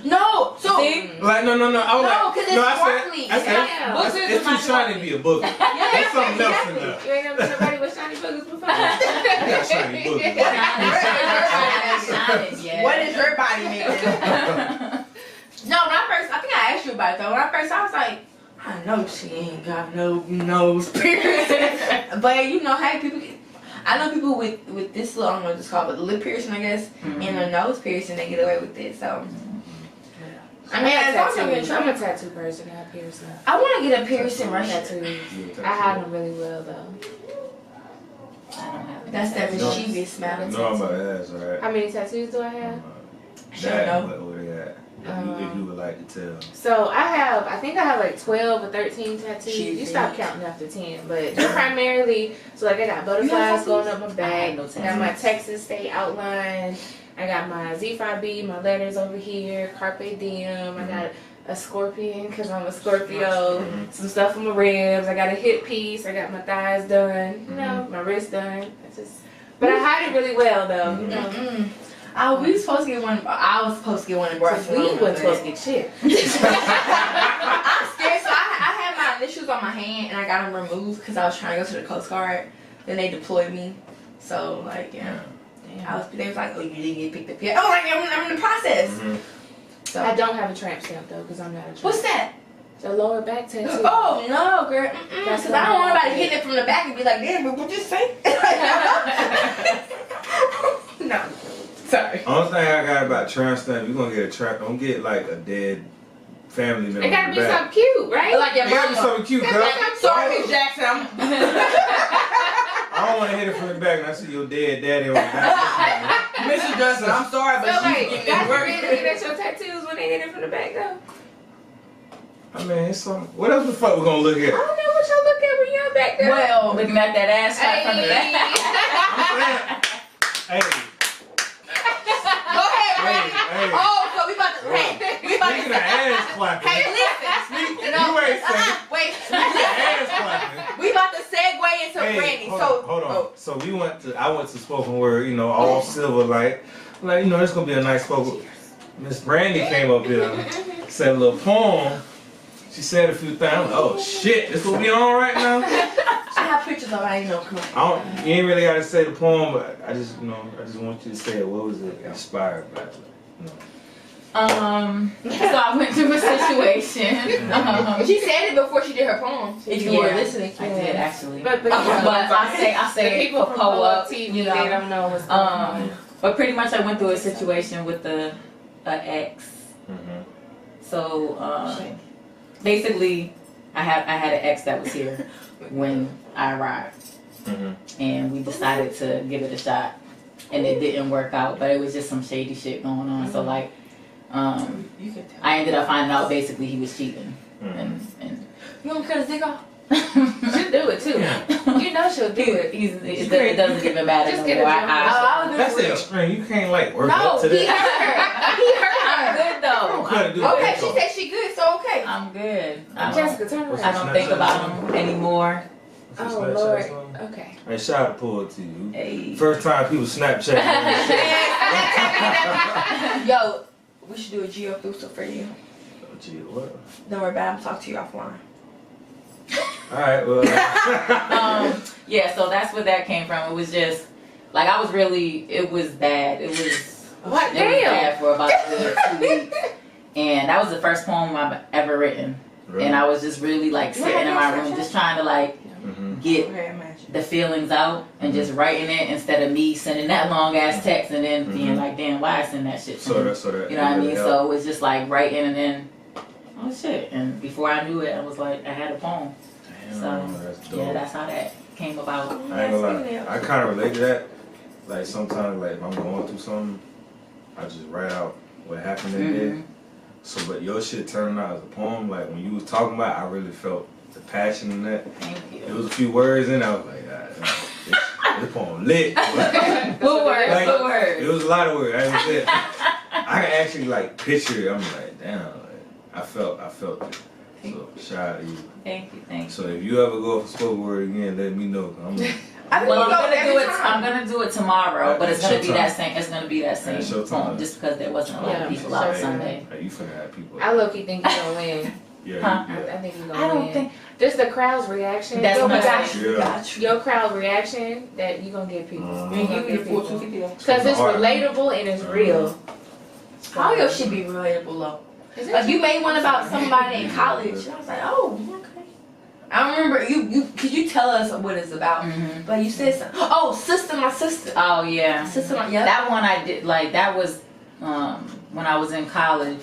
No, so See? like, no, I was No, like, 'cause it's sparkly. I said, Yeah. it's too shiny to be a booger. There's something else in there. You ain't never met nobody with shiny boogers before? You got shiny boogers. what is your body made of? No, when I think I asked you about it though. When I first saw, I was like, I know she ain't got no nose piercing. But you know, hey, I know people with this little, I don't know what it's called, but the lip piercing, I guess, and the nose piercing, they get away with it. So, I mean, as long as I'm in I'm trouble, a tattoo person. I have piercing. I want to get a piercing right here. Tattoos. I hide them really well though. I don't have it. That's that mischievous smell. No, I'm about to ask, right? How many tattoos do I have? Sure, That, no. but what they got? If you would like to tell. So I think I have like 12 or 13 tattoos. You stop counting after 10, but they're primarily, so like I got butterflies going up my back. no I got my Texas State outline. I got my Z5B, my letters over here, Carpe Diem. I got a scorpion because I'm a Scorpio. Some stuff on my ribs. I got a hip piece. I got my thighs done. You know, my wrist done. But I hide it really well though. You know. We was supposed to get one. I was supposed to get one in Barcelona. We wasn't supposed to get shit. I'm scared, so I had my initials on my hand and I got them removed because I was trying to go to the Coast Guard. Then they deployed me. So, like, yeah. They was like, oh, you didn't get picked up yet. Oh, like, I'm in the process. So I don't have a tramp stamp though because I'm not a tramp. What's that? The lower back tattoo. Oh, no, girl. That's Because I don't want nobody hitting it from the back and be like, damn, but what you say? No. Sorry. Only thing I got about tramp stamp, you gonna get a tramp. Don't get like a dead family member. It gotta be back. something cute, right? Like your It gotta be mama. something cute, girl. Sorry, Miss Jackson. I don't want to hit it from the back and I see your dead daddy on the back. Misconception. I'm sorry, So but like, she's getting guys it work. really looking at your tattoos when they hit it from the back though. I mean, it's some. What else the fuck we gonna look I at? don't know what y'all look at when y'all back there. Well, Looking at that ass shot from the back. Hey, go ahead, Randy. hey. Oh, so we about to Speaking of ass clapping. Hey, listen. You ain't saying. Wait. Ass clapping. We about to segue into Randy. Hold on. So I went to spoken word, all silver like it's gonna be a nice spoken. Miss Brandy came up here, said a little poem. She said a few things. I'm like, oh shit, this what we on right now? I have pictures of it. I ain't know. Come on. You ain't really gotta say the poem, but I just want you to say it. What was it inspired by? So I went through a situation. She said it before she did her poem. If you were listening, I did actually. But I say the people for from Poe Up, TV, you know. they don't know what's going on. But pretty much I went through a situation with a ex. Mm-hmm. So basically, I had an ex that was here when I arrived, and we decided to give it a shot, and it didn't work out. But it was just some shady shit going on. So like, I ended up finding out basically he was cheating, and you want to cut his dick off? She'll do it too. You know she'll do it. it doesn't even matter Just no get a more. drink. That's the extreme. You can't work No, up to he that. hurt her. He hurt I'm her. good though. Okay, she said she good, so okay. I'm good. Jessica, turn What's I around. don't think about him anymore. Oh Lord. Okay. Hey, shout out pull to you. Hey. First time people Snapchat. Yo, we should do a geo through for you. Gee, what? Don't worry about it. I'm talking to you offline. Alright, well. Yeah, so that's where that came from. It was just like it was bad. It was What? It was Damn. bad for about a good 2 weeks. And that was the first poem I've ever written. Really? And I was just really sitting in my room just trying to get the feelings out and just writing it instead of me sending that long ass text and then being like, damn, why I send that shit to him? So that You know what I mean? So it was just writing and then, oh shit. And before I knew it, I was like, I had a poem. Damn, So, that's dope. yeah, that's how that came about. I ain't gonna lie. I kind of relate to that. Like sometimes, if I'm going through something, I just write out what happened that day. So, but your shit turned out as a poem. Like when you was talking about it, I really felt the passion in that. Thank you. There was a few words in there. I was like, this poem lit. What words? Like, What words? It was a lot of words. As I said, I can actually picture it. I'm like, damn. I felt it. So shout out to you. Thank you. So if you ever go for spoken word again, let me know. I Well, think I'm gonna do it tomorrow, but it's gonna be that same. It's gonna be that same Showtime. poem, just because there wasn't a lot of people out Sunday. Like, you finna have people. I low key think you're gonna win. Yeah. Huh? I think you're gonna I win. don't think Just the crowd's reaction. That's your, my crowd- Yeah. your crowd reaction that you're gonna get people. And you get 450. Because it's relatable and it's real. How your shit be relatable though? Is it Like you made one about somebody in college. And I was like, oh, okay. I remember could you tell us what it's about? But you said something. Oh, my sister. Oh yeah. Sister, yeah. That one I did that was when I was in college.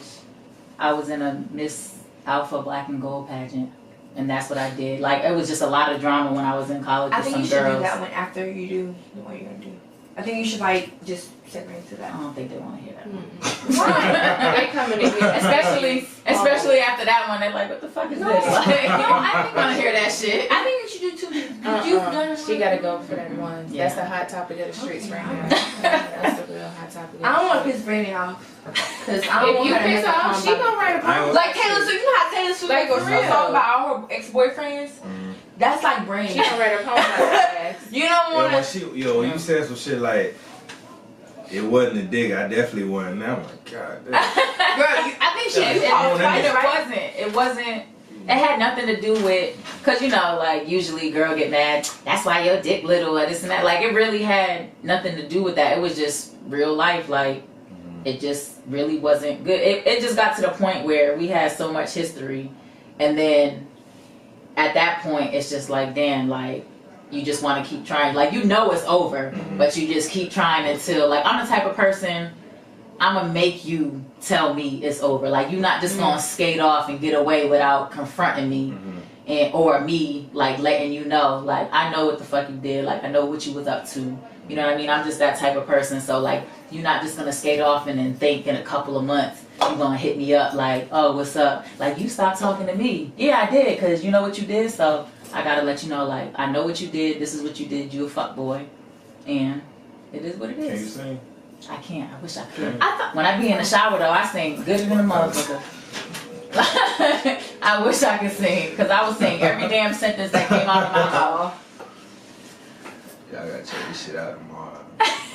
I was in a Miss Alpha Black and Gold pageant, and that's what I did. It was just a lot of drama when I I college I with think some you should girls. do that one after you do what you're gonna do. I think you should just segue into I that. don't think they want to hear that. They coming in here. Especially after that one, they're like, "What the fuck is this?" I think want to hear that shit. I think you should do two. You've done She gotta go for that one. Yeah. That's the hot topic of the streets right now. That's the real hot topic. I don't want to piss Brandy off. Cause I don't If want you her to piss have to off, come she back. gonna write a poem. Like Taylor Swift, you know how Taylor Swift Like, goes for to real. talk about all her ex-boyfriends? That's like Brandy. She gonna write a poem about that ass. You don't want to. When you said some shit like, it wasn't a dig, I definitely wasn't. Now I'm like, God damn. Girl, I think she called twice, right? It wasn't. It had nothing to do with, cause usually girl get mad. That's why your dick little or this and that. It really had nothing to do with that. It was just real life. It just really wasn't good. It just got to the point where we had so much history, and then at that point it's just damn, you just want to keep trying. It's over, but you just keep trying until I'm the type of person. I'm gonna make you tell me it's over. You're not just gonna skate off and get away without confronting me, or me letting you know. I know what the fuck you did. I know what you was up to. You know what I mean? I'm just that type of person. So like, you're not just gonna skate off and then think in a couple of months you're gonna hit me up like, oh, what's up? Like, you stopped talking to me. Yeah, I did, cause you know what you did. So I gotta let you know, like, I know what you did. This is what you did. You a fuck boy, and it is what it Can you is. sing? I can't. I wish I could. I thought When I be in the shower though, I sing gooder than a motherfucker. I wish I could sing, because I would sing every damn sentence that came out of my mouth. Y'all gotta check this shit out tomorrow.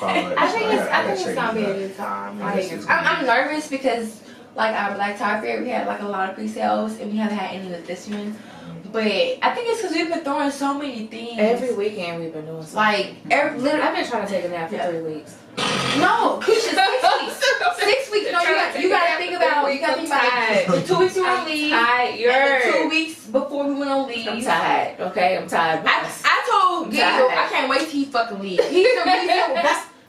I think it's gonna be a good time. Like, I'm nervous because like our Black Tie Fair, we had like a lot of pre-sales and we haven't had any of this one. But I think it's because we've been throwing so many things. Every weekend we've been doing something. Like literally, I've been trying to take a nap for 3 weeks. no, Keisha, 6 weeks. 6 weeks. No, you gotta think about the 2 weeks we were on leave. And the 2 weeks before we went on leave. I'm tired. Okay, I'm tired. I told Gil, I can't wait till he fucking leave. He's the reason.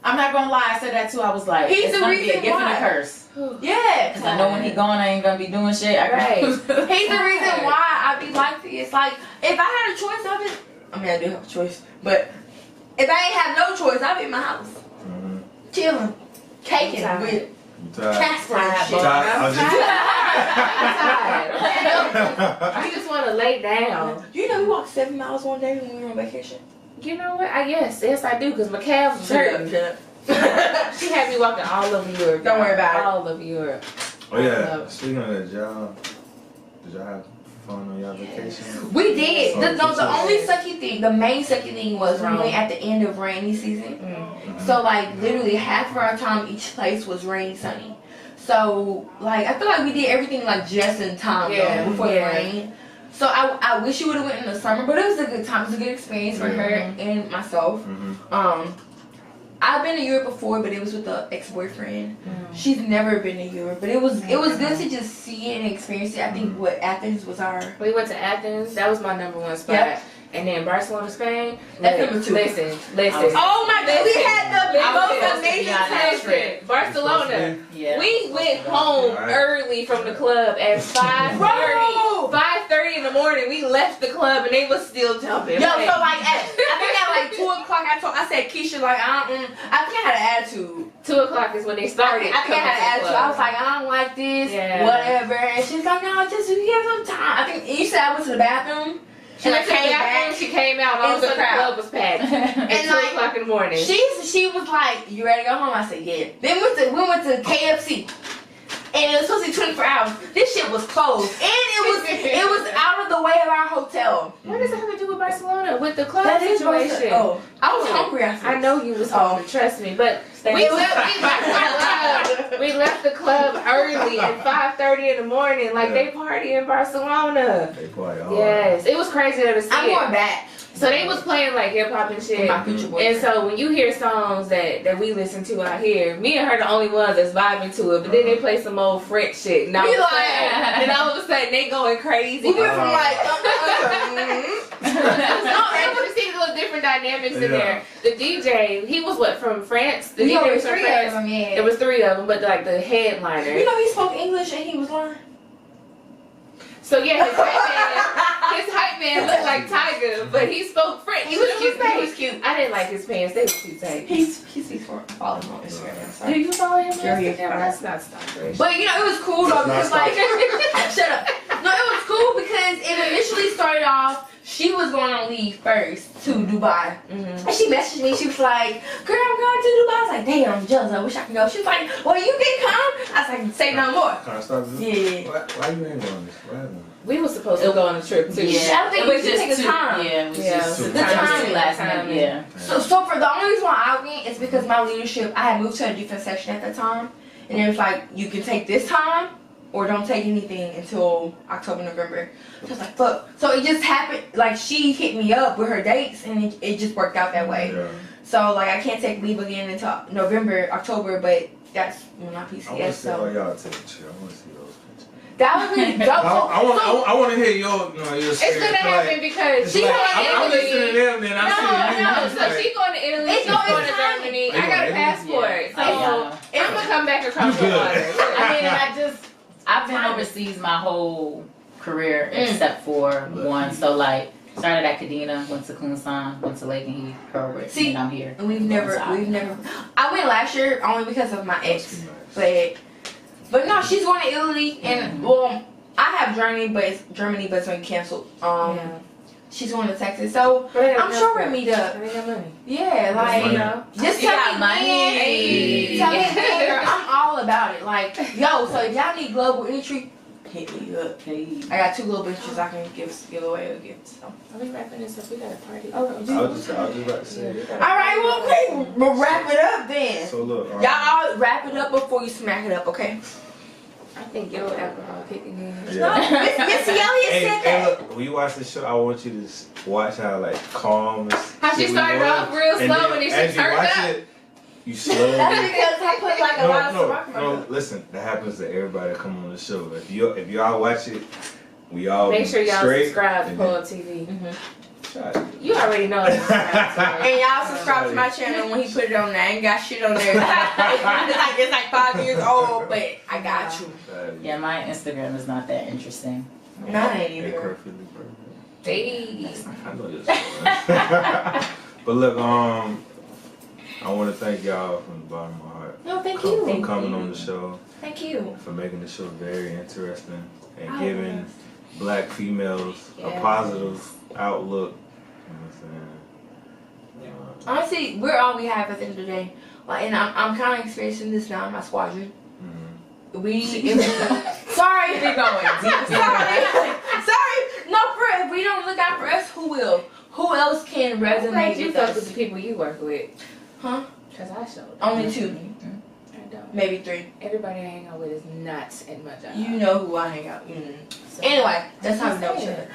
I'm not gonna lie, I said that too. I was like, He's it's the gonna be a reason gift and why. a curse. Yeah. Cause I know when he gone, I ain't gonna be doing shit. Right. He's the reason why I be like this. Like, if I had a choice of it, I mean, I do have a choice, but if I ain't have no choice, I'd be in my house, chilling, caking with You tired? Casper and You shit. tired? I'm tired. I just want to lay down. You know, we walked 7 miles one day when we were on vacation. You know what? Yes, I do, because my calves was hurting. She had me walking all over Europe. Don't worry about it. All over Europe. Oh yeah. Speaking of that, did y'all have fun on y'all vacation? We did. So The only sucky thing, the main sucky thing was we went at the end of rainy season. So like literally half of our time each place was rainy, sunny. So like I feel like we did everything like just in time though, before the rain. So I wish you would have went in the summer, but it was a good time. It was a good experience for her and myself. I've been to Europe before, but it was with an ex-boyfriend. She's never been to Europe, but it was good to just see it and experience it. I think Athens was our. We went to Athens. That was my #1 spot. Yep. And then Barcelona, Spain. That's number 2. Listen. Oh my God, we had the most amazing time. Listen, Barcelona. Yeah. We went home early from the club at 5:30. 5:30 in the morning. We left the club and they was still jumping. Yo, so like I think at like 2 o'clock, I said Keisha like I think I had an attitude. 2 o'clock is when they started. I think I had an attitude. I was like, I don't like this, whatever. And she's like, no, just give them time. I think you said I went to the bathroom. She went to the bathroom, she came out, all of a sudden the club was packed. At 2 o'clock in the morning. She was like, you ready to go home? I said, yeah. Then we went to KFC. And it was supposed to be 24 hours. This shit was closed. And it was out of the way of our hotel. What does that have to do with Barcelona? With the club That is situation? Oh, I was hungry after. I know you was hungry, trust me. But we left the club early at 5:30 in the morning. Like they party in Barcelona. They party hard. Yes. It was crazy to see. I'm going back. So they was playing like hip hop and shit. My future boyfriend. And so when you hear songs that we listen to out here, me and her the only ones that's vibing to it. But then they play some old French shit. And all of a sudden they going crazy. We went from like I would have seen a little different dynamics in there. The DJ, he was from France? The DJ was from France. There was 3 of them, but like the headliner. You know he spoke English and he was learning. So yeah, his hype man looked like Tiger, but he spoke French. He was cute. He was cute. I didn't like his pants. They were too tight. He speaks for following him on Instagram. Do you follow him on Sure, Instagram? yeah. That's not stalkerish. But you know, it was cool though because like, shut up. No, it was cool because it initially started off. She was going on leave first to Dubai. And she messaged me. She was like, girl, I'm going to Dubai. I was like, damn, I'm jealous. I wish I could go. She was like, well, you can come. I was like, say no more. Can I start this? Yeah. Why you ain't going this? What happened? We were supposed to go on a trip too. Yeah. I don't think It we was just just take the too- time. Yeah, it was Yeah, just the it was timing. too last minute. Yeah. So for the only reason why I went is because my leadership, I had moved to a different section at that time. And it was like, you can take this time or don't take anything until October, November. So I was like, fuck. So it just happened, like she hit me up with her dates and it just worked out that way. Yeah. So like I can't take leave again until November, October, but that's when my I want PCS. to see all So y'all take a chill. I want to see those pictures. that was really dope. I want to hear your It's gonna happen because she's going to I'm listening to Italy. them, then I see you. No, It's so like, she's going to Italy, It's she's going to time. Germany. Oh, I got a yeah. passport, so Yeah. I'm gonna come back across You the good. water. I mean, I've been overseas my whole career except for one. So like, Started at Kadena, went to Kunsan, went to Lake and Heath, Herbert, See, and I'm here. And we've never. I went last year only because of my ex, but no, she's going to Italy, and well, I have Germany, but it's been canceled. She's going to Texas, so I'm sure we'll meet up. Yeah, like just tell me money. Tell me when, I'm all about it. Like, yo, so if y'all need global entry, hit me up. I got 2 global entries I can give away a gift. So. Are we wrapping this up? We got a party. I was just about to say. All right, well, okay, we'll wrap it up then. So look, Y'all all wrap it up before you smack it up, okay? I think your alcohol kicking in. Yeah. Missy Elliott said that. Look, when you watch the show, I want you to watch how like calm. How she started off real slow and then she turned up. It, you slow. That's because I put like a lot of Ciroc. No, listen, that happens to everybody that come on the show. If y'all watch it, we all make sure y'all straight, subscribe to Pull TV. You already know. And y'all subscribe to my channel when he put it on there. I ain't got shit on there. It's like 5 years old, but I got you. Yeah, my Instagram is not that interesting. Not either. Perfectly perfect. Hey. I know this. But look, I want to thank y'all from the bottom of my heart. No, thank for you. coming on the show. Thank you. For making the show very interesting and giving black females a positive outlook. You know what I'm saying? Honestly, we're all we have at the end of the day. Like, and I'm kind of experiencing this now in my squadron. Sorry. Keep going. Sorry. No, if we don't look out for us, who will? Who else can resonate You with fuck with us? the people you work with. Huh? Because I showed. Only 2. I don't. Maybe 3. Everybody I hang out with is nuts at my job. You know who I hang out with. So, Anyway, that's how we know each other.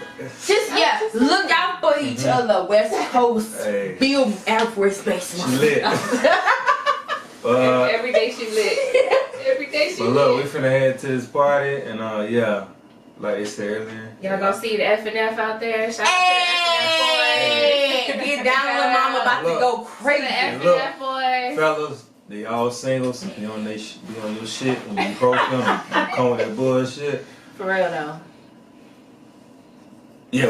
Just look out for each other. West Coast. Hey. Build Air Force Base. She lit. every day she lit. Every day she But look, we finna head to this party, and like I said earlier. Y'all gonna see the F&F out there. Shout out Hey! Get down with mama about to go to crazy. the F&F boys. Fellas, they all singles. Be on your shit and you approach them and come with that bullshit. For real though. Yeah.